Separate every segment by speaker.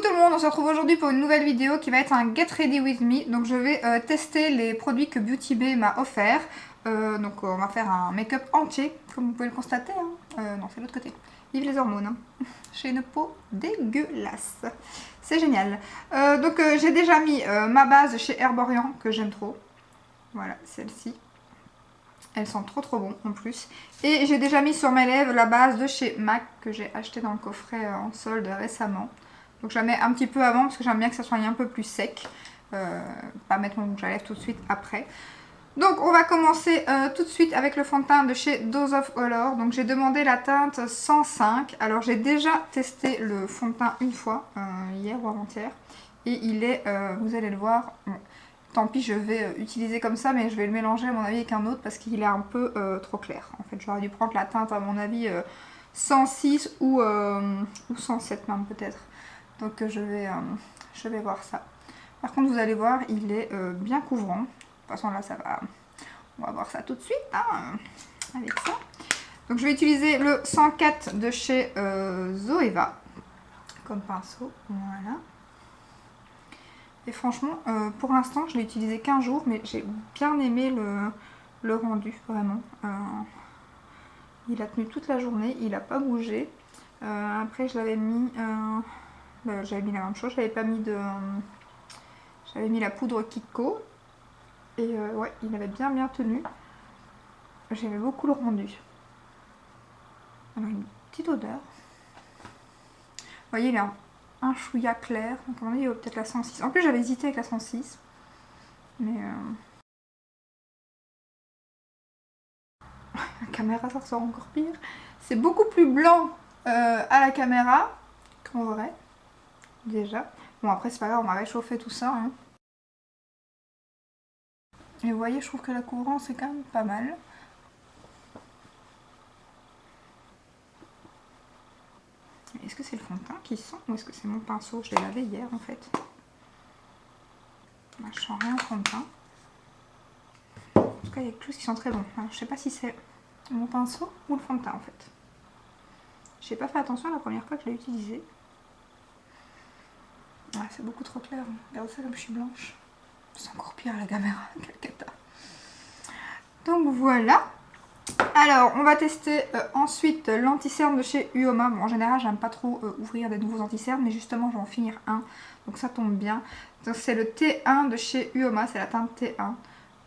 Speaker 1: tout le monde, on se retrouve aujourd'hui pour une nouvelle vidéo qui va être un Get Ready With Me. Donc je vais tester les produits que Beauty Bay m'a offert. Donc on va faire un make-up entier, comme vous pouvez le constater. Hein. Non, c'est l'autre côté. Vive les hormones. Hein. J'ai une peau dégueulasse. C'est génial. Donc j'ai déjà mis ma base chez Herborian que j'aime trop. Voilà, celle-ci. Elle sent trop bon en plus. Et j'ai déjà mis sur mes lèvres la base de chez MAC que j'ai acheté dans le coffret en solde récemment. Donc je la mets un petit peu avant parce que j'aime bien que ça soit un peu plus sec. Pas mettre mon rouge à lèvres tout de suite après. Donc on va commencer tout de suite avec le fond de teint de chez Dose of Color. Donc j'ai demandé la teinte 105. Alors j'ai déjà testé le fond de teint une fois, hier ou avant-hier. Et il est, vous allez le voir... Bon, tant pis, je vais utiliser comme ça, mais je vais le mélanger à mon avis avec un autre parce qu'il est un peu trop clair. En fait, j'aurais dû prendre la teinte à mon avis 106 ou 107 même peut-être. Donc je vais voir ça. Par contre, vous allez voir, il est bien couvrant. De toute façon, là, ça va. On va voir ça tout de suite hein, avec ça. Donc je vais utiliser le 104 de chez Zoeva comme pinceau. Voilà. Et franchement, pour l'instant, je l'ai utilisé qu'un jour, mais j'ai bien aimé le rendu, vraiment. Il a tenu toute la journée, il n'a pas bougé. Après, je l'avais mis... j'avais mis la même chose, j'avais pas mis de... J'avais mis la poudre Kiko. Et ouais, il avait bien tenu. J'aimais beaucoup le rendu. Alors, une petite odeur. Vous voyez, il est un chouïa clair, donc à mon avis peut-être la 106. En plus j'avais hésité avec la 106, mais la caméra ça ressort encore pire. C'est beaucoup plus blanc à la caméra qu'en vrai, déjà. Bon après c'est pas grave, on va réchauffer tout ça. Hein. Et vous voyez, je trouve que la couvrance est quand même pas mal. Est-ce que c'est le fond de teint qui sent ou est-ce que c'est mon pinceau? Je l'ai lavé hier en fait. Je sens rien au fond de teint. En tout cas, il y a quelque chose qui sent très bon. Alors, je sais pas si c'est mon pinceau ou le fond de teint en fait. J'ai pas fait attention la première fois que je l'ai utilisé. Ah, c'est beaucoup trop clair. Regarde ça comme je suis blanche. C'est encore pire à la caméra. Quelle cata. Donc voilà. Alors, on va tester ensuite l'anti-cerne de chez Uoma. Bon, en général, j'aime pas trop ouvrir des nouveaux anti-cernes, mais justement, je vais en finir un. Donc ça tombe bien. Donc c'est le T1 de chez Uoma, c'est la teinte T1.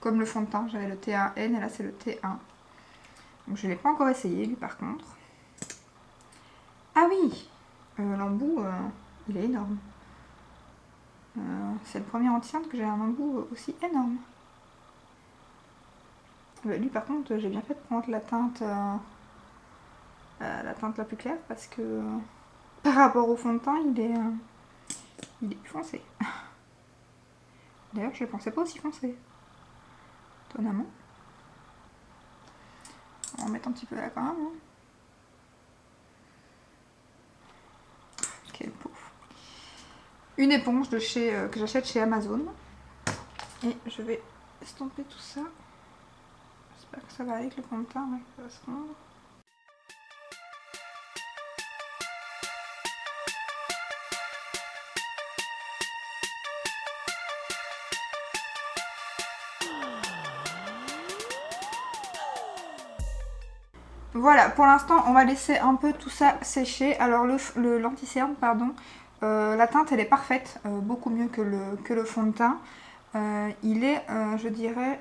Speaker 1: Comme le fond de teint, j'avais le T1N et là c'est le T1. Donc je ne l'ai pas encore essayé, lui, par contre. Ah oui, l'embout, il est énorme. C'est le premier anti-cerne que j'ai un embout aussi énorme. Lui par contre j'ai bien fait de prendre la teinte la plus claire parce que par rapport au fond de teint il est plus foncé. D'ailleurs je ne pensais pas aussi foncé. Étonnamment. On va en mettre un petit peu là quand même. Hein. Quelle pauvre. Une éponge de chez, que j'achète chez Amazon. Et je vais estomper tout ça. J'espère que ça va avec le fond de teint, ouais, ça va se rendre. Voilà, pour l'instant, on va laisser un peu tout ça sécher. Alors, l'anti-cerne, pardon, la teinte, elle est parfaite, beaucoup mieux que le fond de teint. Il est, je dirais,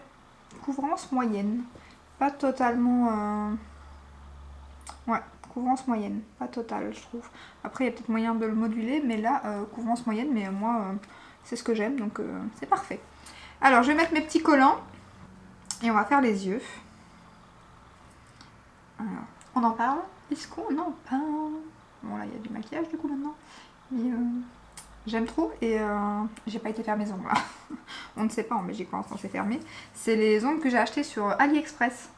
Speaker 1: couvrance moyenne. Pas totalement... Ouais, couvrance moyenne, pas totale, je trouve. Après, il y a peut-être moyen de le moduler, mais là, couvrance moyenne, mais moi, c'est ce que j'aime, donc c'est parfait. Alors, je vais mettre mes petits collants et on va faire les yeux. Alors, on en parle? Est-ce qu'on en parle? Bon, là, il y a du maquillage, du coup, maintenant. Mais j'aime trop et j'ai pas été faire mes ongles. On ne sait pas en Belgique pour l'instant c'est fermé. C'est les ongles que j'ai achetés sur AliExpress.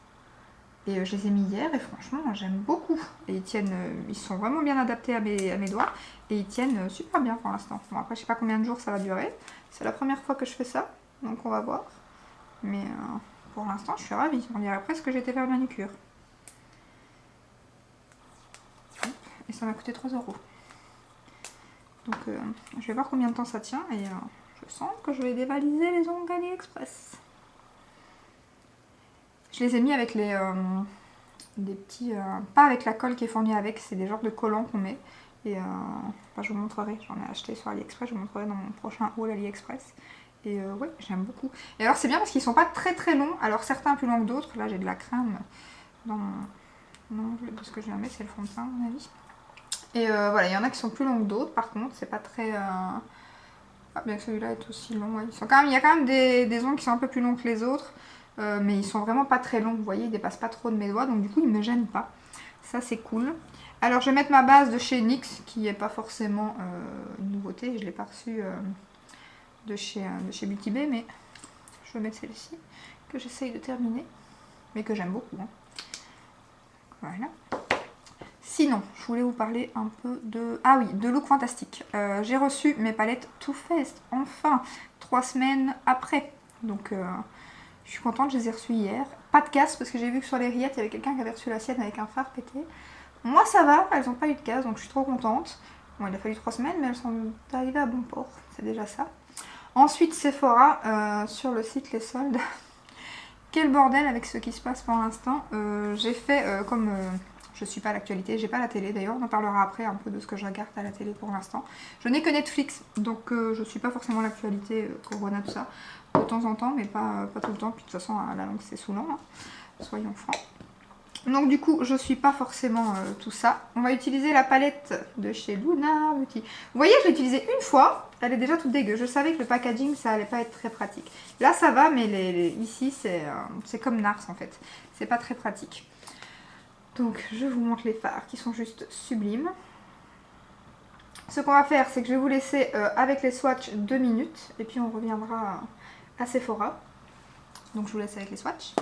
Speaker 1: Et je les ai mis hier et franchement j'aime beaucoup. Et ils tiennent, ils sont vraiment bien adaptés à mes doigts. Et ils tiennent super bien pour l'instant. Bon après je sais pas combien de jours ça va durer. C'est la première fois que je fais ça. Donc on va voir. Mais pour l'instant je suis ravie. On dirait presque que j'ai été faire une manucure. Et ça m'a coûté 3 €. Donc je vais voir combien de temps ça tient et je sens que je vais dévaliser les ongles AliExpress. Je les ai mis avec des petits... pas avec la colle qui est fournie avec, c'est des genres de collants qu'on met. Et enfin, je vous montrerai, j'en ai acheté sur AliExpress, je vous montrerai dans mon prochain haul AliExpress. Et ouais, j'aime beaucoup. Et alors c'est bien parce qu'ils sont pas très longs, alors certains plus longs que d'autres. Là j'ai de la crème dans mon ongle, parce que je la mets, c'est le fond de teint à mon avis. Et voilà, il y en a qui sont plus longs que d'autres, par contre, c'est pas très... Ah, bien que celui-là est aussi long, ouais. Il y a quand même des ongles qui sont un peu plus longs que les autres, mais ils sont vraiment pas très longs, vous voyez, ils dépassent pas trop de mes doigts, donc du coup ils me gênent pas. Ça c'est cool. Alors je vais mettre ma base de chez NYX, qui n'est pas forcément une nouveauté, je l'ai pas reçue de chez Beauty Bay, mais je vais mettre celle-ci, que j'essaye de terminer, mais que j'aime beaucoup. Hein. Voilà. Sinon, je voulais vous parler un peu de... Ah oui, de Look Fantastique. J'ai reçu mes palettes Too Faced, enfin, 3 semaines après. Donc, je suis contente, je les ai reçues hier. Pas de casse, parce que j'ai vu que sur les rillettes, il y avait quelqu'un qui avait reçu la sienne avec un phare pété. Moi, ça va, elles n'ont pas eu de casse, donc je suis trop contente. Bon, il a fallu 3 semaines, mais elles sont arrivées à bon port. C'est déjà ça. Ensuite, Sephora, sur le site Les Soldes. Quel bordel avec ce qui se passe pour l'instant. J'ai fait comme... je suis pas à l'actualité, j'ai pas la télé d'ailleurs, on en parlera après un peu de ce que je regarde à la télé pour l'instant. Je n'ai que Netflix, donc je suis pas forcément à l'actualité, Corona, tout ça, de temps en temps, mais pas tout le temps, puis de toute façon à la longue c'est saoulant, hein, soyons francs. Donc du coup je suis pas forcément tout ça. On va utiliser la palette de chez Luna Beauty. Vous voyez, je l'ai utilisée une fois, elle est déjà toute dégueu. Je savais que le packaging ça allait pas être très pratique. Là ça va, mais ici c'est comme Nars en fait, c'est pas très pratique. Donc je vous montre les fards qui sont juste sublimes. Ce qu'on va faire, c'est que je vais vous laisser avec les swatchs 2 minutes et puis on reviendra à Sephora. Donc je vous laisse avec les swatchs.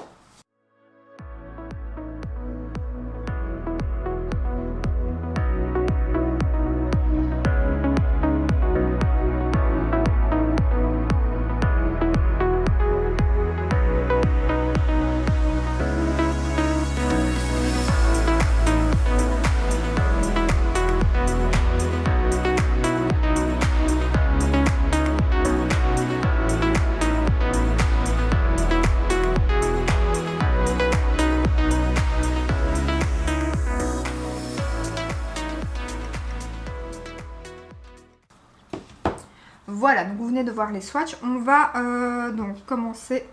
Speaker 1: Voilà, donc vous venez de voir les swatchs. On va donc commencer.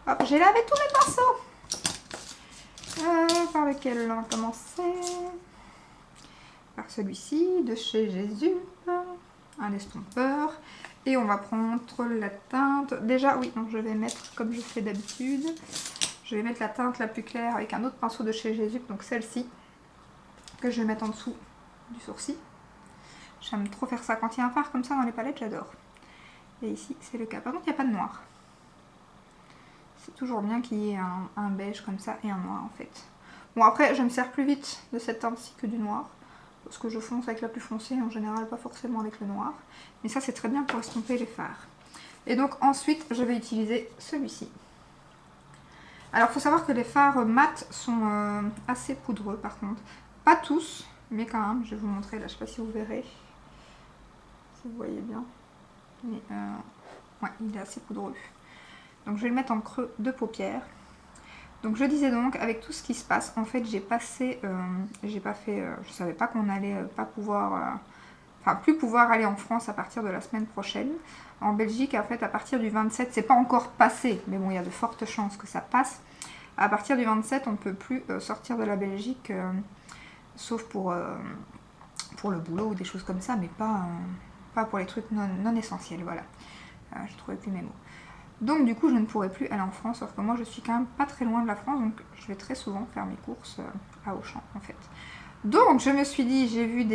Speaker 1: Hop, j'ai lavé tous mes pinceaux. Par lequel on va commencer? Par celui-ci, de chez Jésus. Un estompeur. Et on va prendre la teinte. Déjà, oui, donc je vais mettre comme je fais d'habitude. Je vais mettre la teinte la plus claire avec un autre pinceau de chez Jésus, donc celle-ci, que je vais mettre en dessous du sourcil. J'aime trop faire ça. Quand il y a un fard comme ça dans les palettes, j'adore. Et ici, c'est le cas. Par contre, il n'y a pas de noir. C'est toujours bien qu'il y ait un beige comme ça et un noir en fait. Bon, après, je me sers plus vite de cette teinte-ci que du noir. Parce que je fonce avec la plus foncée, en général, pas forcément avec le noir. Mais ça, c'est très bien pour estomper les fards. Et donc, ensuite, je vais utiliser celui-ci. Alors, il faut savoir que les fards mat sont assez poudreux, par contre. Pas tous, mais quand même, je vais vous montrer. Là, je ne sais pas si vous verrez. Si vous voyez bien. Mais ouais, il est assez poudreux. Donc je vais le mettre en creux de paupière. Donc je disais donc, avec tout ce qui se passe, en fait j'ai passé, je savais pas qu'on allait pas pouvoir, enfin plus pouvoir aller en France à partir de la semaine prochaine. En Belgique, en fait à partir du 27, c'est pas encore passé, mais bon il y a de fortes chances que ça passe. À partir du 27, on ne peut plus sortir de la Belgique, sauf pour le boulot ou des choses comme ça, mais pas pour les trucs non essentiels, voilà. Je trouvais plus mes mots. Donc du coup, je ne pourrais plus aller en France, sauf que moi, je suis quand même pas très loin de la France, donc je vais très souvent faire mes courses à Auchan, en fait. Donc, je me suis dit, j'ai vu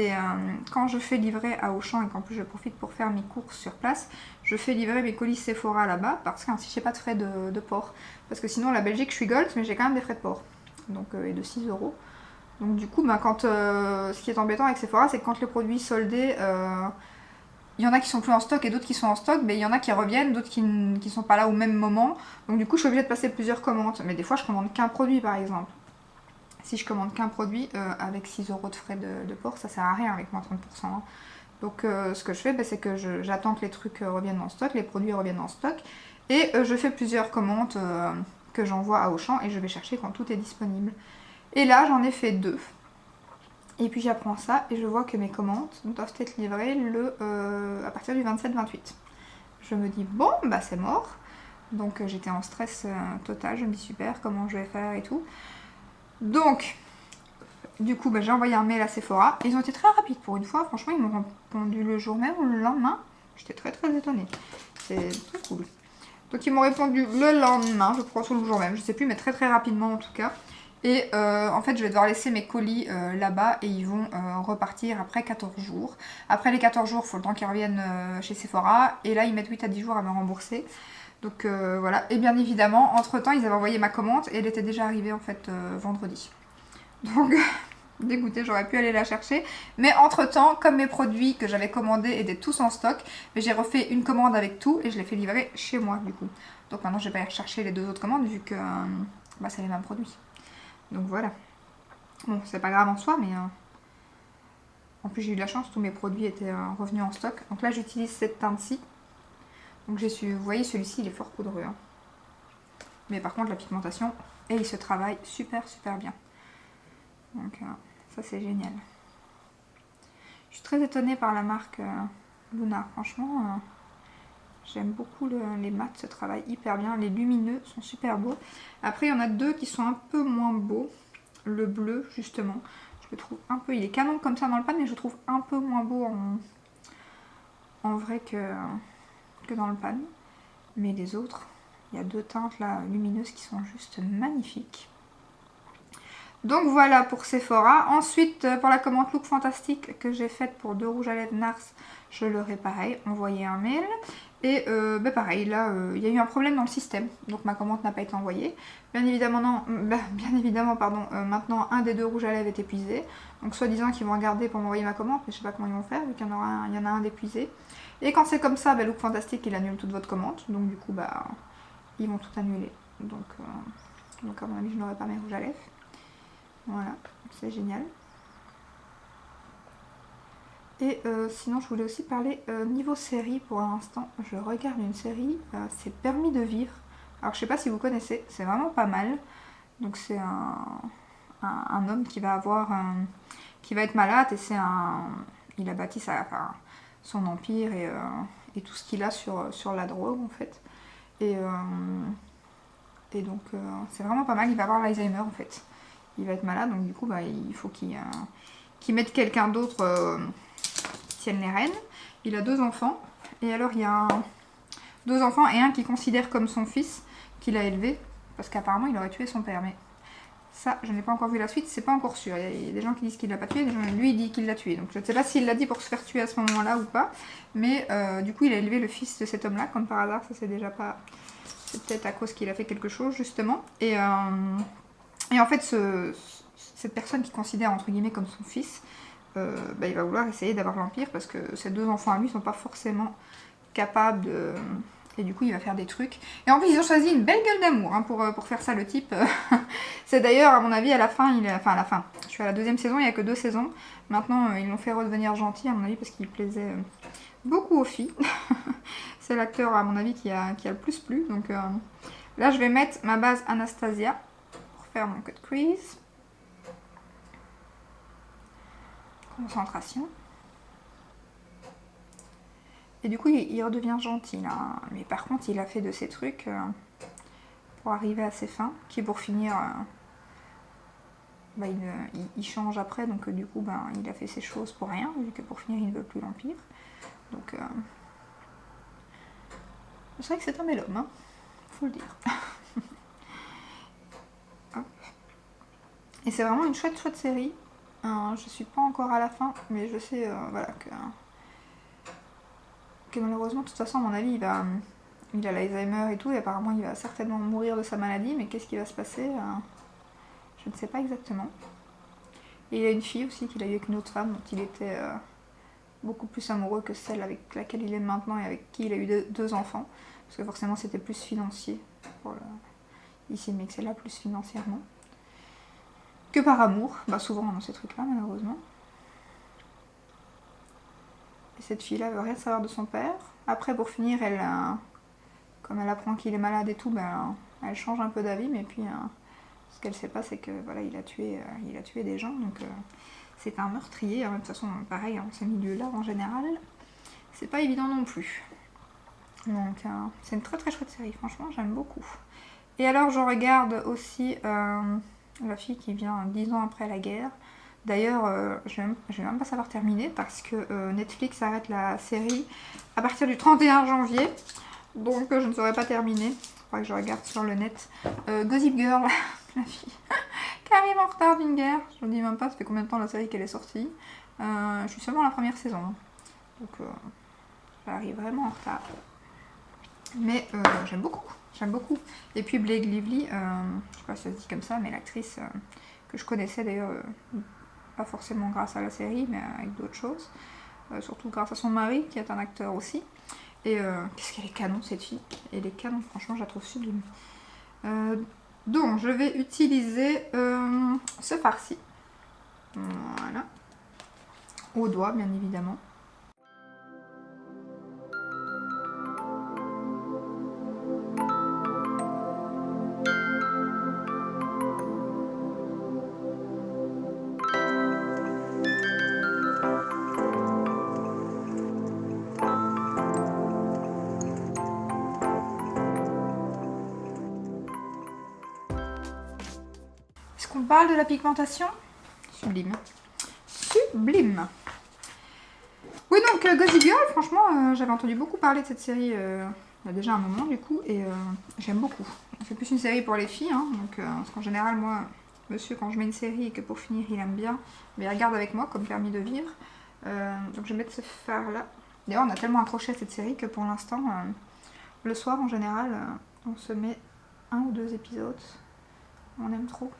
Speaker 1: quand je fais livrer à Auchan, et qu'en plus je profite pour faire mes courses sur place, je fais livrer mes colis Sephora là-bas, parce qu'ainsi, j'ai pas de frais de port. Parce que sinon, la Belgique, je suis gold, mais j'ai quand même des frais de port. Donc, et de 6 €. Donc du coup, ce qui est embêtant avec Sephora, c'est que quand le produit est soldé, il y en a qui sont plus en stock et d'autres qui sont en stock, mais il y en a qui reviennent, d'autres qui ne sont pas là au même moment. Donc du coup, je suis obligée de passer plusieurs commandes. Mais des fois, je commande qu'un produit, par exemple. Si je commande qu'un produit, avec 6 € de frais de port, ça sert à rien avec moins 30%. Hein. Donc ce que je fais, c'est que j'attends que les trucs reviennent en stock, les produits reviennent en stock. Et je fais plusieurs commandes que j'envoie à Auchan et je vais chercher quand tout est disponible. Et là, j'en ai fait 2. Et puis j'apprends ça et je vois que mes commandes doivent être livrées à partir du 27-28. Je me dis, bon, bah c'est mort. Donc j'étais en stress total, je me dis super, comment je vais faire et tout. Donc, du coup, j'ai envoyé un mail à Sephora. Ils ont été très rapides pour une fois, franchement, ils m'ont répondu le jour même ou le lendemain. J'étais très très étonnée. C'est très cool. Donc ils m'ont répondu le lendemain, je crois, ou le jour même, je sais plus, mais très très rapidement en tout cas. Et en fait, je vais devoir laisser mes colis là-bas et ils vont repartir après 14 jours. Après les 14 jours, il faut le temps qu'ils reviennent chez Sephora. Et là, ils mettent 8 à 10 jours à me rembourser. Donc voilà. Et bien évidemment, entre-temps, ils avaient envoyé ma commande et elle était déjà arrivée en fait vendredi. Donc dégoûtée, j'aurais pu aller la chercher. Mais entre-temps, comme mes produits que j'avais commandés étaient tous en stock, j'ai refait une commande avec tout et je l'ai fait livrer chez moi du coup. Donc maintenant, je vais pas aller chercher les 2 autres commandes vu que c'est les mêmes produits. Donc voilà. Bon, c'est pas grave en soi, mais en plus j'ai eu de la chance, tous mes produits étaient revenus en stock. Donc là, j'utilise cette teinte-ci. Donc vous voyez, celui-ci, il est fort poudreux. Hein. Mais par contre, la pigmentation, et il se travaille super super bien. Donc ça, c'est génial. Je suis très étonnée par la marque Luna. Franchement, j'aime beaucoup les mats, se travaillent hyper bien. Les lumineux sont super beaux. Après, il y en a 2 qui sont un peu moins beaux. Le bleu, justement, je le trouve un peu... Il est canon comme ça dans le pan, mais je le trouve un peu moins beau en vrai que dans le pan. Mais les autres, il y a 2 teintes là lumineuses qui sont juste magnifiques. Donc voilà pour Sephora. Ensuite, pour la commande Look Fantastique que j'ai faite pour 2 rouges à lèvres Nars, je leur ai pareil envoyé un mail. Et pareil, là, il y a eu un problème dans le système, donc ma commande n'a pas été envoyée. Bien évidemment, maintenant un des 2 rouges à lèvres est épuisé. Donc soi-disant qu'ils vont regarder pour m'envoyer ma commande, mais je sais pas comment ils vont faire, vu qu'il y en a un d'épuisé. Et quand c'est comme ça, Look Fantastique, il annule toute votre commande. Donc du coup, ils vont tout annuler. Donc à mon avis, je n'aurai pas mes rouges à lèvres. Voilà, c'est génial. Et sinon, je voulais aussi parler niveau série pour l'instant. Je regarde une série, c'est Permis de vivre. Alors, je sais pas si vous connaissez, c'est vraiment pas mal. Donc, c'est un homme qui va qui va être malade et il a bâti son empire et tout ce qu'il a sur la drogue en fait. Et donc, c'est vraiment pas mal. Il va avoir l'Alzheimer en fait. Il va être malade, donc du coup, il faut qu'il mette quelqu'un d'autre tienne les rênes. Il a 2 enfants. Et alors, il y a 2 enfants et un qui considère comme son fils, qu'il a élevé. Parce qu'apparemment, il aurait tué son père. Mais ça, je n'ai pas encore vu la suite, c'est pas encore sûr. Il y a des gens qui disent qu'il l'a pas tué, lui, il dit qu'il l'a tué. Donc, je ne sais pas s'il l'a dit pour se faire tuer à ce moment-là ou pas. Mais du coup, il a élevé le fils de cet homme-là, comme par hasard. Ça, c'est déjà pas... C'est peut-être à cause qu'il a fait quelque chose, justement. Et en fait, cette personne qui considère entre guillemets comme son fils, il va vouloir essayer d'avoir l'Empire parce que ses 2 enfants à lui sont pas forcément capables de... Et du coup, il va faire des trucs. Et en plus, ils ont choisi une belle gueule d'amour pour faire ça, le type. C'est d'ailleurs, à mon avis, à la fin, enfin à la fin, je suis à la 2e saison, il n'y a que 2 saisons. Maintenant, ils l'ont fait redevenir gentil, à mon avis, parce qu'il plaisait beaucoup aux filles. C'est l'acteur, à mon avis, qui a le plus plu. Donc là, je vais mettre ma base Anastasia pour faire mon cut crease. Concentration. Et du coup, il redevient gentil là. Mais par contre, il a fait de ces trucs pour arriver à ses fins, qui pour finir, il change après. Donc du coup, il a fait ses choses pour rien, vu que pour finir, il ne veut plus l'Empire. Donc, c'est vrai que c'est un bel homme, hein, faut le dire. Et c'est vraiment une chouette série. Je suis pas encore à la fin, mais je sais que malheureusement, de toute façon, à mon avis, il a l'Alzheimer et tout, et apparemment, il va certainement mourir de sa maladie, mais qu'est-ce qui va se passer je ne sais pas exactement. Et il a une fille aussi qu'il a eu avec une autre femme, dont il était beaucoup plus amoureux que celle avec laquelle il est maintenant et avec qui il a eu 2 enfants, parce que forcément, c'était plus financier. Ici, mais que c'est là plus financièrement. Que par amour, souvent dans ces trucs-là, malheureusement. Et cette fille-là veut rien savoir de son père. Après, pour finir, elle, comme elle apprend qu'il est malade et tout, ben, elle change un peu d'avis. Mais puis, ce qu'elle sait pas, c'est que voilà, il a tué des gens. Donc, c'est un meurtrier. De toute façon, pareil, dans ces milieux-là, en général, c'est pas évident non plus. Donc, c'est une très très chouette série. Franchement, j'aime beaucoup. Et alors, je regarde aussi La fille qui vient 10 ans après la guerre. D'ailleurs, je vais même pas savoir terminer parce que Netflix arrête la série à partir du 31 janvier. Donc je ne saurais pas terminer. Il faudra que je regarde sur le net. Gossip Girl, la fille qui arrive en retard d'une guerre. Je ne dis même pas, ça fait combien de temps la série qu'elle est sortie. Je suis seulement à la première saison. Donc j'arrive vraiment en retard. Mais j'aime beaucoup. J'aime beaucoup. Et puis Blake Lively, je sais pas si ça se dit comme ça, mais l'actrice que je connaissais d'ailleurs, pas forcément grâce à la série, mais avec d'autres choses. Surtout grâce à son mari, qui est un acteur aussi. Et qu'est-ce qu'elle est canon, cette fille. Elle est canon, franchement, je la trouve sublime. Donc, je vais utiliser ce farci. Voilà. Au doigt, bien évidemment. Est-ce qu'on parle de la pigmentation? Sublime. Sublime. Oui, donc Gossip Girl, franchement, j'avais entendu beaucoup parler de cette série il y a déjà un moment du coup, et j'aime beaucoup. C'est plus une série pour les filles, hein, donc, parce qu'en général, moi, monsieur, quand je mets une série et que pour finir il aime bien, mais il regarde avec moi comme permis de vivre. Donc je vais mettre ce phare là. D'ailleurs, on a tellement accroché à cette série que pour l'instant, le soir en général, on se met 1 ou 2 épisodes. On aime trop.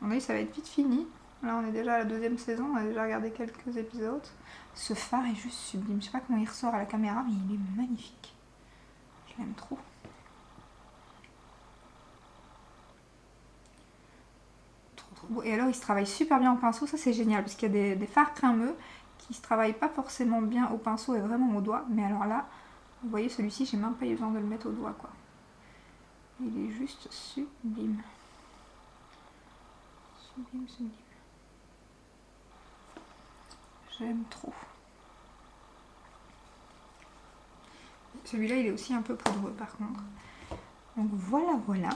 Speaker 1: On a dit ça va être vite fini. Là, on est déjà à la 2e saison, on a déjà regardé quelques épisodes. Ce phare est juste sublime. Je sais pas comment il ressort à la caméra, mais il est magnifique. Je l'aime trop. Trop beau. Et alors, il se travaille super bien au pinceau. Ça, c'est génial, parce qu'il y a des fards crémeux qui se travaillent pas forcément bien au pinceau et vraiment au doigt. Mais alors là, vous voyez, celui-ci, j'ai même pas eu besoin de le mettre au doigt, quoi. Il est juste sublime. Sublime, sublime. J'aime trop. Celui-là, il est aussi un peu poudreux par contre. Donc voilà, voilà.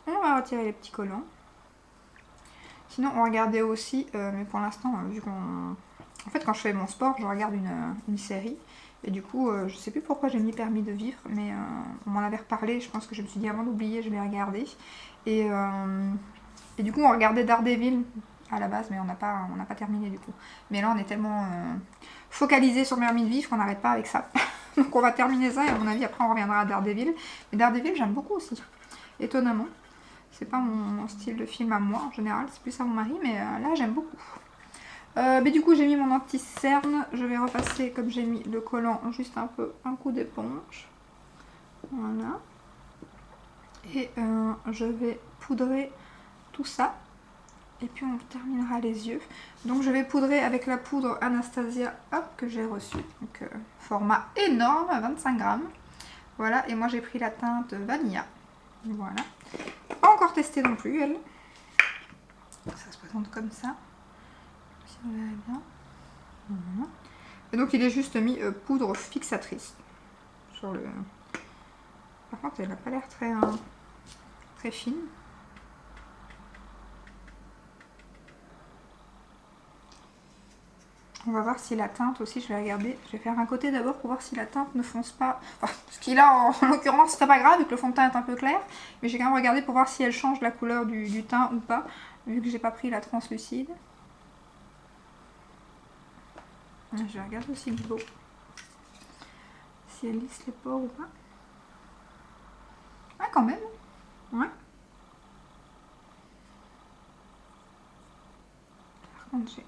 Speaker 1: On va retirer les petits collants. Sinon, on regardait aussi, mais pour l'instant, vu qu'on... En fait, quand je fais mon sport, je regarde une série. Et du coup, je sais plus pourquoi j'ai mis permis de vivre, mais on m'en avait reparlé. Je pense que je me suis dit avant d'oublier, je vais regarder. Et du coup, on regardait Daredevil à la base, mais on n'a pas terminé du coup. Mais là, on est tellement focalisé sur permis de vivre qu'on n'arrête pas avec ça. Donc on va terminer ça et à mon avis, après on reviendra à Daredevil. Mais Daredevil, j'aime beaucoup aussi, étonnamment. C'est pas mon style de film à moi en général, c'est plus à mon mari, mais là j'aime beaucoup. Mais du coup, j'ai mis mon anti-cerne. Je vais repasser, comme j'ai mis le collant, juste un coup d'éponge. Voilà. Et je vais poudrer tout ça. Et puis on terminera les yeux. Donc je vais poudrer avec la poudre Anastasia, hop, que j'ai reçue. Donc format énorme, 25 grammes. Voilà, et moi j'ai pris la teinte Vanilla. Voilà. Pas encore testée non plus, elle. Ça se présente comme ça. Si vous verrez bien. Voilà. Et donc il est juste mis poudre fixatrice. Sur le... Par contre, elle n'a pas l'air très fine. On va voir si la teinte aussi, je vais regarder. Je vais faire un côté d'abord pour voir si la teinte ne fonce pas. Enfin, ce qui là, en l'occurrence, c'est pas grave vu que le fond de teint est un peu clair. Mais j'ai quand même regardé pour voir si elle change la couleur du teint ou pas. Vu que j'ai pas pris la translucide. Je vais regarder aussi le beau. Si elle lisse les pores ou pas. Ah, quand même. Ouais. Par contre, j'ai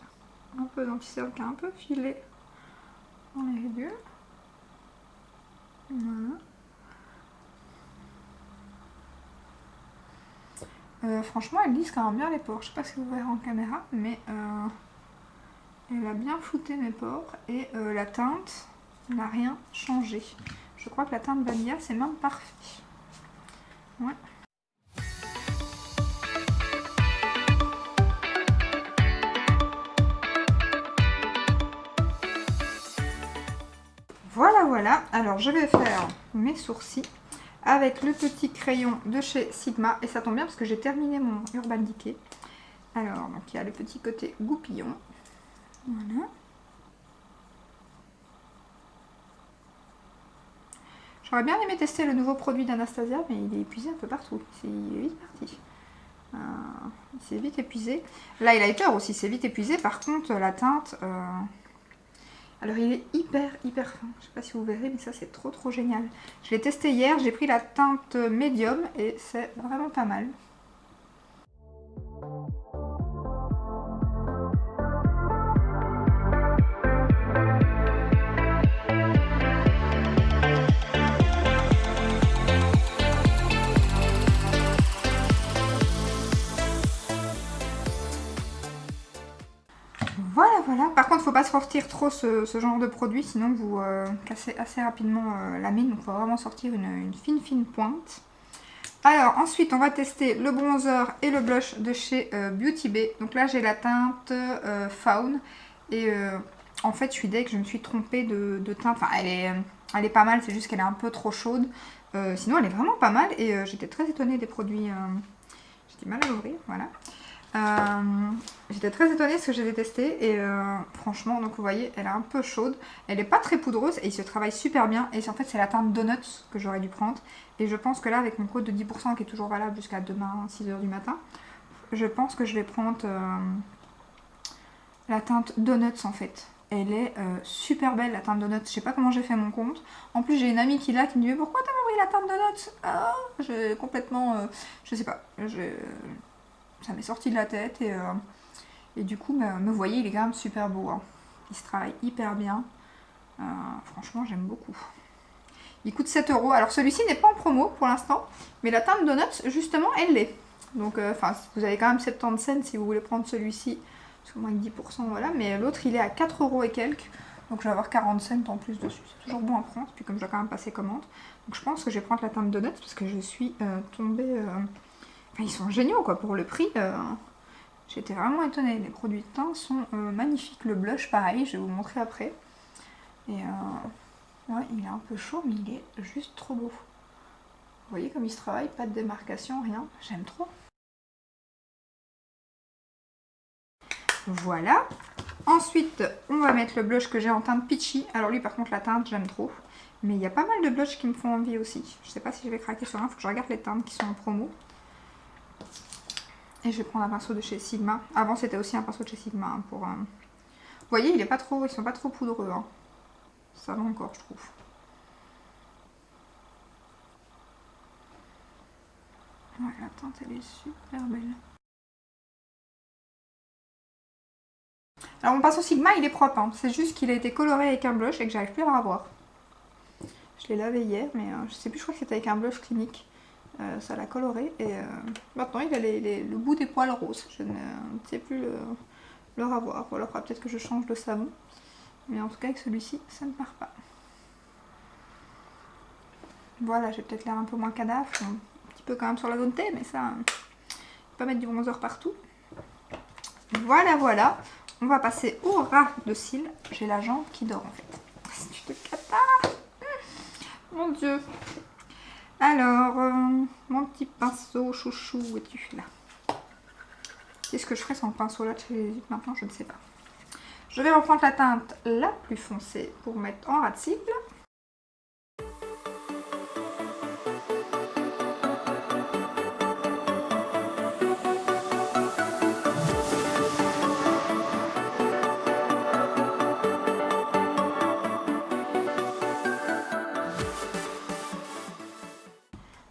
Speaker 1: un peu d'anti-cerne qui a un peu filé dans les ridules. Voilà. Franchement, elle lisse quand même bien les pores. Je sais pas si vous verrez en caméra, mais Elle a bien flouté mes pores et la teinte n'a rien changé. Je crois que la teinte Vanilla c'est même parfait. Ouais. Voilà, voilà. Alors je vais faire mes sourcils avec le petit crayon de chez Sigma. Et ça tombe bien parce que j'ai terminé mon Urban Decay. Alors, donc il y a le petit côté goupillon. Voilà. J'aurais bien aimé tester le nouveau produit d'Anastasia, mais il est épuisé un peu partout. Il est vite parti. Il s'est vite épuisé. L'highlighter aussi s'est vite épuisé. Par contre, la teinte... Alors, il est hyper fin. Je sais pas si vous verrez, mais ça, c'est trop génial. Je l'ai testé hier. J'ai pris la teinte médium et c'est vraiment pas mal. Voilà. Par contre, il ne faut pas sortir trop ce genre de produit, sinon vous cassez assez rapidement la mine. Donc, il faut vraiment sortir une fine pointe. Alors, ensuite, on va tester le bronzer et le blush de chez Beauty Bay. Donc là, j'ai la teinte Fawn. Et en fait, je suis deg, je me suis trompée de teinte. Enfin, elle est pas mal, c'est juste qu'elle est un peu trop chaude. Sinon, elle est vraiment pas mal. Et j'étais très étonnée des produits. J'ai du mal à l'ouvrir, voilà. J'étais très étonnée de ce que j'ai testé et franchement, donc vous voyez, elle est un peu chaude, elle est pas très poudreuse et il se travaille super bien. Et en fait, c'est la teinte Donuts que j'aurais dû prendre. Et je pense que là, avec mon code de 10% qui est toujours valable jusqu'à demain 6h du matin, je pense que je vais prendre la teinte Donuts en fait. Elle est super belle la teinte Donuts. Je sais pas comment j'ai fait mon compte. En plus, j'ai une amie qui l'a qui me dit mais pourquoi t'as pris la teinte Donuts? J'ai complètement, je sais pas, ça m'est sorti de la tête et du coup, me voyez, il est quand même super beau. Hein. Il se travaille hyper bien. Franchement, j'aime beaucoup. Il coûte 7 €. Alors, celui-ci n'est pas en promo pour l'instant, mais la teinte Donuts, justement, elle l'est. Donc, vous avez quand même 70 cents si vous voulez prendre celui-ci. Parce que moins que 10%, voilà. Mais l'autre, il est à 4 € et quelques. Donc, je vais avoir 40 cents en plus dessus. C'est toujours bon à prendre. Puis, comme je dois quand même passer commande. Donc, je pense que je vais prendre la teinte Donuts parce que je suis tombée... Ils sont géniaux quoi pour le prix. J'étais vraiment étonnée. Les produits de teint sont magnifiques. Le blush pareil, je vais vous montrer après. Et ouais, il est un peu chaud mais il est juste trop beau. Vous voyez comme il se travaille, pas de démarcation, rien. J'aime trop. Voilà. Ensuite, on va mettre le blush que j'ai en teinte Peachy. Alors lui par contre la teinte j'aime trop. Mais il y a pas mal de blushs qui me font envie aussi. Je sais pas si je vais craquer sur un, faut que je regarde les teintes qui sont en promo. Et je vais prendre un pinceau de chez Sigma. Avant c'était aussi un pinceau de chez Sigma. Hein, pour, vous voyez, ils sont pas trop poudreux. Hein. Ça va encore, je trouve. Ouais, la teinte elle est super belle. Alors mon pinceau Sigma il est propre. Hein. C'est juste qu'il a été coloré avec un blush et que j'arrive plus à le revoir. Je l'ai lavé hier, mais je sais plus, je crois que c'était avec un blush clinique. Ça l'a coloré et maintenant il a le bout des poils roses. Je ne sais plus le revoir. Ou alors peut-être que je change de savon. Mais en tout cas avec celui-ci ça ne part pas. Voilà, j'ai peut-être l'air un peu moins cadavre. Un petit peu quand même sur la zone T, mais ça, pas mettre du bronzer partout. Voilà. On va passer au ras de cils. J'ai la jambe qui dort en fait. C'est une cata. Mon Dieu. Alors, mon petit pinceau chouchou, où es-tu là? Qu'est-ce que je ferais sans le pinceau là de chez les yeux maintenant? Je ne sais pas. Je vais reprendre la teinte la plus foncée pour mettre en ras de cils.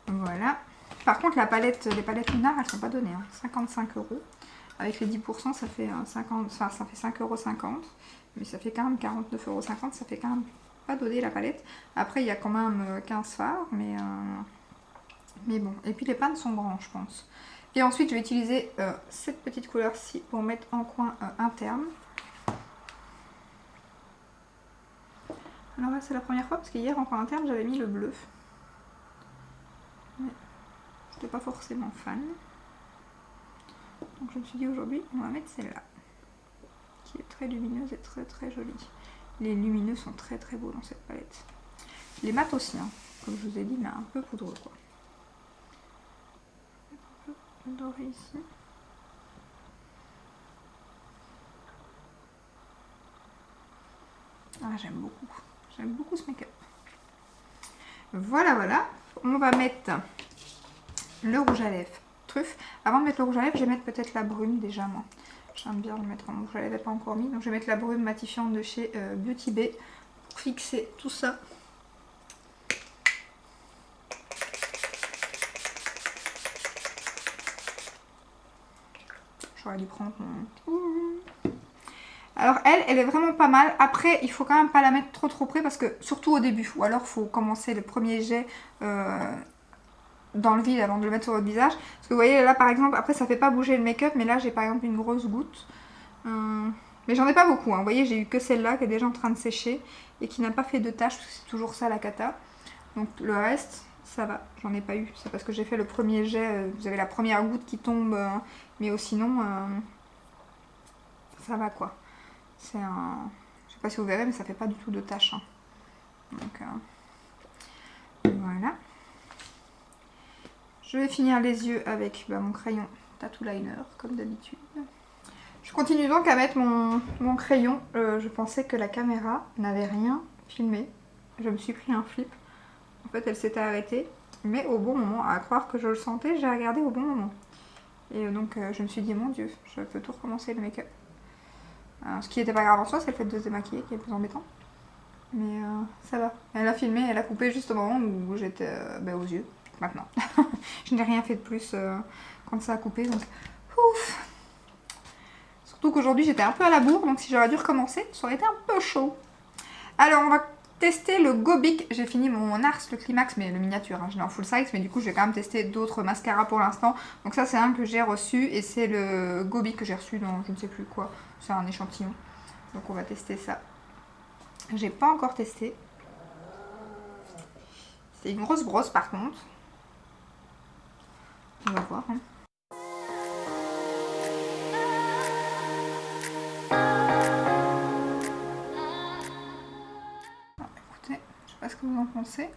Speaker 1: Voilà. Par contre, les palettes Lunar, elles sont pas données. Hein. 55 €. Avec les 10%, ça fait 50, enfin, ça fait 5,50 €. Mais ça fait quand même 49,50 €. Ça fait quand même pas donné la palette. Après, il y a quand même 15 fards. Mais bon. Et puis les pans sont grands, je pense. Et ensuite, je vais utiliser cette petite couleur-ci pour mettre en coin interne. Alors là c'est la première fois parce qu'hier en coin interne j'avais mis le bleu. Mais j'étais pas forcément fan. Donc je me suis dit aujourd'hui on va mettre celle-là. Qui est très lumineuse et très très jolie. Les lumineux sont très très beaux dans cette palette. Les mat aussi, hein, comme je vous ai dit, mais un peu poudreux quoi. Un peu doré ici. Ah j'aime beaucoup ce make-up. Voilà voilà, on va mettre le rouge à lèvres truffe. Avant de mettre le rouge à lèvres, je vais mettre peut-être la brume déjà moi. J'aime bien le mettre en rouge à lèvres, pas encore mis. Donc je vais mettre la brume matifiante de chez Beauty Bay pour fixer tout ça. J'aurais dû prendre mon... Alors elle est vraiment pas mal. Après, il faut quand même pas la mettre trop près parce que, surtout au début, ou alors il faut commencer le premier jet dans le vide avant de le mettre sur votre visage. Parce que vous voyez là par exemple, après ça fait pas bouger le make-up, mais là j'ai par exemple une grosse goutte. Mais j'en ai pas beaucoup, hein. Vous voyez, j'ai eu que celle-là qui est déjà en train de sécher et qui n'a pas fait de taches, parce que c'est toujours ça la cata. Donc le reste, ça va, j'en ai pas eu. C'est parce que j'ai fait le premier jet, vous avez la première goutte qui tombe, mais sinon, ça va quoi. C'est un... Je sais pas si vous verrez, mais ça fait pas du tout de taches. Hein. Donc voilà. Je vais finir les yeux avec mon crayon Tattoo Liner, comme d'habitude. Je continue donc à mettre mon crayon. Je pensais que la caméra n'avait rien filmé. Je me suis pris un flip. En fait, elle s'était arrêtée. Mais au bon moment, à croire que je le sentais, j'ai regardé au bon moment. Et donc, je me suis dit, mon Dieu, je peux tout recommencer le make-up. Ce qui n'était pas grave en soi, c'est le fait de se démaquiller qui est plus embêtant. Mais ça va. Elle a filmé, elle a coupé juste au moment où j'étais aux yeux. Maintenant. Je n'ai rien fait de plus quand ça a coupé. Donc, ouf. Surtout qu'aujourd'hui j'étais un peu à la bourre, donc si j'aurais dû recommencer, ça aurait été un peu chaud. Alors on va tester le Gobic. J'ai fini mon NARS, le Climax, mais le miniature. Hein. Je l'ai en full size, mais du coup je vais quand même tester d'autres mascaras pour l'instant. Donc ça c'est un que j'ai reçu et c'est le Gobic que j'ai reçu dans je ne sais plus quoi. C'est un échantillon. Donc on va tester ça. J'ai pas encore testé. C'est une grosse brosse par contre. On va voir. Hein. Écoutez, je sais pas ce que vous en pensez.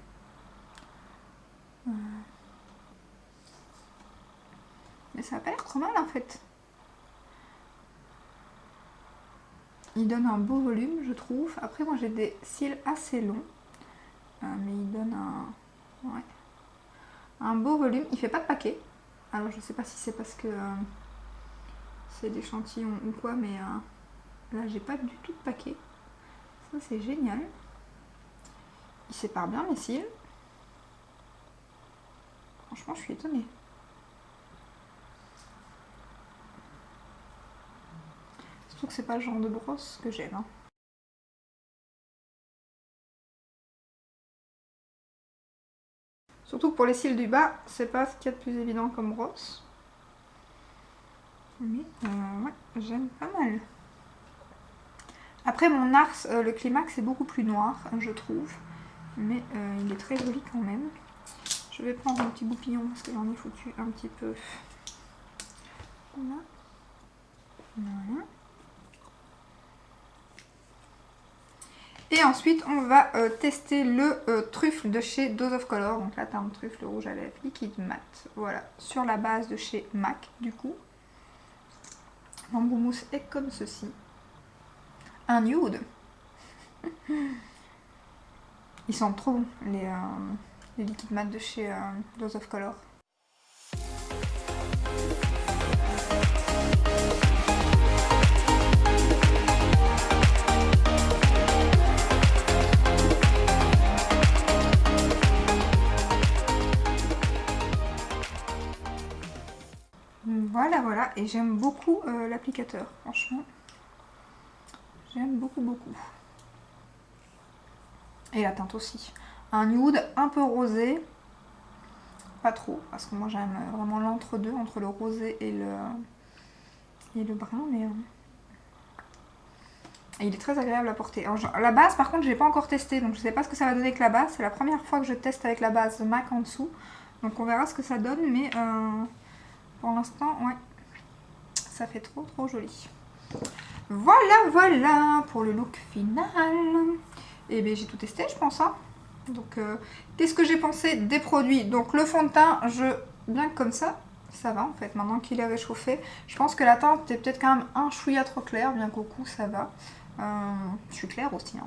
Speaker 1: Mais ça a pas l'air trop mal en fait. Il donne un beau volume je trouve. Après moi j'ai des cils assez longs. Mais il donne un beau volume. Il fait pas de paquet. Alors je sais pas si c'est parce que c'est d'échantillon ou quoi. Mais là j'ai pas du tout de paquet. Ça c'est génial. Il sépare bien mes cils. Franchement je suis étonnée. Surtout que c'est pas le genre de brosse que j'aime. Hein. Surtout que pour les cils du bas, c'est pas ce qu'il y a de plus évident comme brosse. Mais ouais, j'aime pas mal. Après mon NARS, le Climax, c'est beaucoup plus noir, je trouve. Mais il est très joli quand même. Je vais prendre un petit goupillon parce que j'en ai foutu un petit peu. Voilà. Voilà. Et ensuite, on va tester le truffle de chez Dose of Color. Donc là, tu as un truffle rouge à lèvres liquide mat. Voilà, sur la base de chez MAC, du coup. L'embout mousse est comme ceci. Un nude. Ils sentent trop bons, les liquides mat de chez Dose of Color. Voilà, voilà, et j'aime beaucoup l'applicateur, franchement. J'aime beaucoup, beaucoup. Et la teinte aussi. Un nude un peu rosé. Pas trop, parce que moi j'aime vraiment l'entre-deux, entre le rosé et le brun. Mais Et il est très agréable à porter. Alors, la base par contre je n'ai pas encore testé, donc je ne sais pas ce que ça va donner avec la base. C'est la première fois que je teste avec la base MAC en dessous. Donc on verra ce que ça donne, mais pour l'instant, ouais, ça fait trop joli. Voilà pour le look final. Et bien j'ai tout testé je pense. Hein. Donc qu'est-ce que j'ai pensé des produits? Donc le fond de teint, bien que comme ça va en fait, maintenant qu'il est réchauffé. Je pense que la teinte est peut-être quand même un chouïa trop clair, bien qu'au cou ça va. Je suis claire aussi, hein,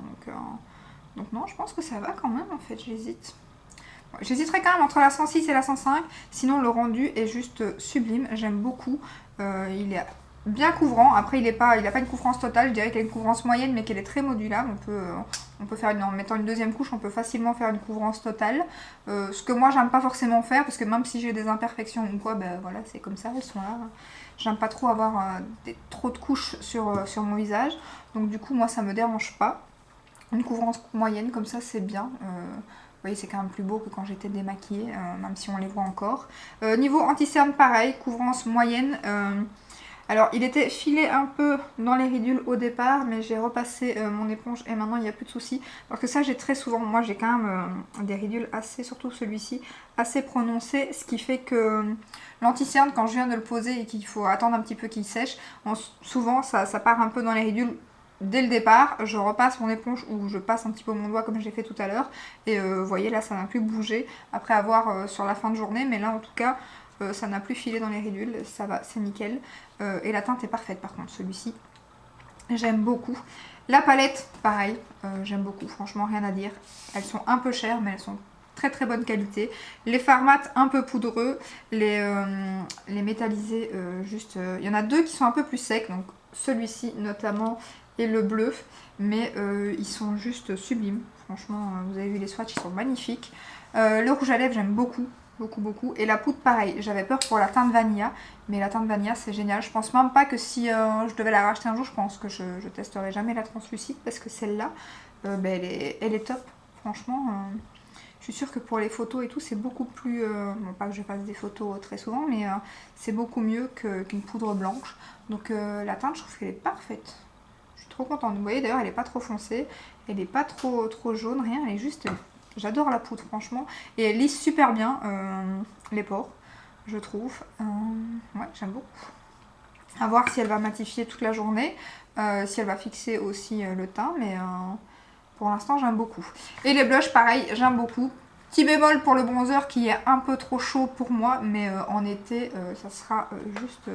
Speaker 1: donc non, je pense que ça va quand même en fait, j'hésite. J'hésiterais quand même entre la 106 et la 105, sinon le rendu est juste sublime, j'aime beaucoup. Il est bien couvrant, après il a pas une couvrance totale, je dirais qu'il a une couvrance moyenne mais qu'elle est très modulable. On peut faire en mettant une deuxième couche, on peut facilement faire une couvrance totale. Ce que moi j'aime pas forcément faire, parce que même si j'ai des imperfections ou quoi, ben voilà, c'est comme ça, elles sont là. J'aime pas trop avoir trop de couches sur mon visage, donc du coup moi ça me dérange pas. Une couvrance moyenne comme ça c'est bien. Vous voyez, c'est quand même plus beau que quand j'étais démaquillée, même si on les voit encore. Niveau anti-cerne, pareil, couvrance moyenne. Alors, il était filé un peu dans les ridules au départ, mais j'ai repassé mon éponge et maintenant il n'y a plus de soucis. Parce que ça, j'ai très souvent, moi j'ai quand même des ridules assez, surtout celui-ci, assez prononcées. Ce qui fait que l'anti-cerne, quand je viens de le poser et qu'il faut attendre un petit peu qu'il sèche, souvent ça part un peu dans les ridules. Dès le départ, je repasse mon éponge ou je passe un petit peu mon doigt comme j'ai fait tout à l'heure. Et vous voyez, là, ça n'a plus bougé après avoir sur la fin de journée. Mais là, en tout cas, ça n'a plus filé dans les ridules. Ça va, c'est nickel. Et la teinte est parfaite, par contre, celui-ci. J'aime beaucoup. La palette, pareil, j'aime beaucoup. Franchement, rien à dire. Elles sont un peu chères, mais elles sont très bonne qualité. Les fards mat un peu poudreux. Les métallisés, il y en a deux qui sont un peu plus secs. Donc, celui-ci, notamment... et le bleu, mais ils sont juste sublimes. Franchement, vous avez vu les swatchs, ils sont magnifiques. Le rouge à lèvres, j'aime beaucoup. Et la poudre, pareil. J'avais peur pour la teinte vanilla, mais la teinte vanilla, c'est génial. Je pense même pas que si je devais la racheter un jour, je pense que je testerai jamais la translucide, parce que celle-là, elle est top. Franchement, je suis sûre que pour les photos et tout, c'est beaucoup plus... bon, pas que je fasse des photos très souvent, mais c'est beaucoup mieux qu'une poudre blanche. Donc la teinte, je trouve qu'elle est parfaite. Trop contente. Vous voyez d'ailleurs elle est pas trop foncée, elle est pas trop jaune, rien, elle est juste... J'adore la poudre franchement. Et elle lisse super bien les pores, je trouve. Ouais, j'aime beaucoup. À voir si elle va matifier toute la journée, si elle va fixer aussi le teint, mais pour l'instant j'aime beaucoup. Et les blushs pareil, j'aime beaucoup. Petit bémol pour le bronzer qui est un peu trop chaud pour moi, mais en été ça sera juste...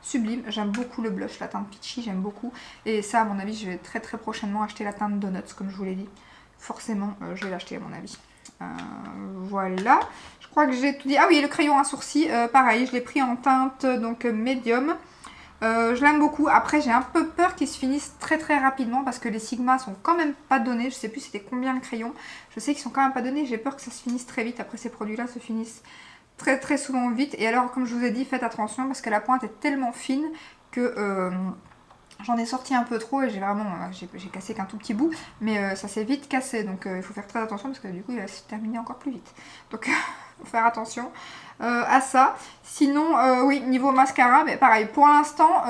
Speaker 1: sublime, j'aime beaucoup le blush, la teinte Peachy, j'aime beaucoup. Et ça, à mon avis, je vais très prochainement acheter la teinte Donuts, comme je vous l'ai dit. Forcément, je vais l'acheter à mon avis. Voilà, je crois que j'ai tout dit. Ah oui, le crayon à sourcils, pareil, je l'ai pris en teinte donc médium. Je l'aime beaucoup. Après, j'ai un peu peur qu'il se finisse très rapidement parce que les Sigma sont quand même pas donnés. Je sais plus c'était combien le crayon. Je sais qu'ils sont quand même pas donnés. J'ai peur que ça se finisse très vite. Après, ces produits-là se finissent très souvent vite. Et alors, comme je vous ai dit, faites attention parce que la pointe est tellement fine que j'en ai sorti un peu trop et j'ai cassé qu'un tout petit bout, mais ça s'est vite cassé, donc il faut faire très attention parce que du coup il va se terminer encore plus vite. Donc faut faire attention à ça. Sinon, oui, niveau mascara, mais pareil, pour l'instant,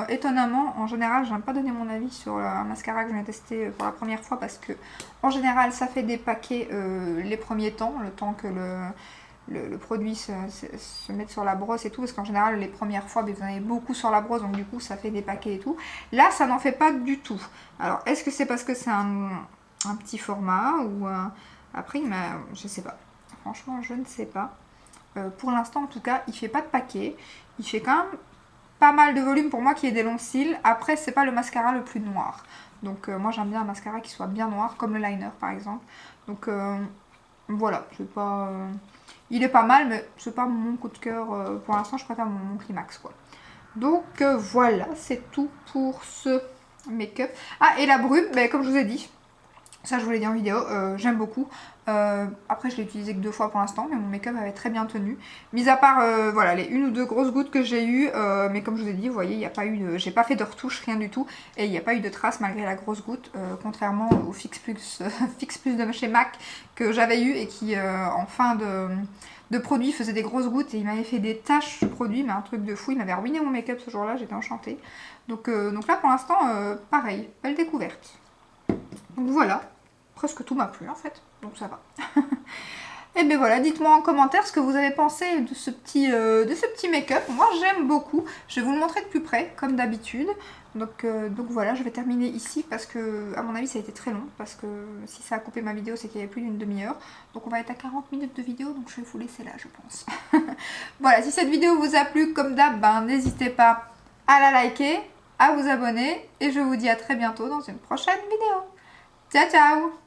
Speaker 1: étonnamment, en général, j'aime pas donner mon avis sur un mascara que je viens tester pour la première fois parce que en général ça fait des paquets les premiers temps, le temps que le produit se met sur la brosse et tout, parce qu'en général les premières fois vous en avez beaucoup sur la brosse, donc du coup ça fait des paquets et tout. Là ça n'en fait pas du tout. Alors est-ce que c'est parce que c'est un petit format ou après je sais pas, franchement je ne sais pas. Pour l'instant en tout cas il fait pas de paquet, il fait quand même pas mal de volume pour moi qui ai des longs cils. Après c'est pas le mascara le plus noir, donc moi j'aime bien un mascara qui soit bien noir comme le liner par exemple, donc voilà, c'est pas... il est pas mal, mais c'est pas mon coup de cœur. Pour l'instant, je préfère mon climax, quoi. Donc voilà, c'est tout pour ce make-up. Ah, et la brume, comme je vous ai dit, Ça je vous l'ai dit en vidéo, j'aime beaucoup. Après je l'ai utilisé que 2 fois pour l'instant, mais mon make-up avait très bien tenu. Mis à part voilà, les 1 ou 2 grosses gouttes que j'ai eues, mais comme je vous ai dit, vous voyez, il n'y a pas eu j'ai pas fait de retouche, rien du tout. Et il n'y a pas eu de traces malgré la grosse goutte, contrairement au Fix Plus, Fix Plus de chez MAC que j'avais eu et qui en fin de produit faisait des grosses gouttes et il m'avait fait des taches ce produit, mais un truc de fou, il m'avait ruiné mon make-up ce jour-là, j'étais enchantée. Donc là pour l'instant, pareil, belle découverte. Donc voilà, presque tout m'a plu en fait, donc ça va. Et bien voilà, dites-moi en commentaire ce que vous avez pensé de ce petit make-up. Moi j'aime beaucoup, je vais vous le montrer de plus près, comme d'habitude. Donc voilà, je vais terminer ici parce que, à mon avis, ça a été très long. Parce que si ça a coupé ma vidéo, c'est qu'il y avait plus d'une demi-heure. Donc on va être à 40 minutes de vidéo, donc je vais vous laisser là, je pense. Voilà, si cette vidéo vous a plu, comme d'hab, n'hésitez pas à la liker, à vous abonner. Et je vous dis à très bientôt dans une prochaine vidéo. Ciao ciao!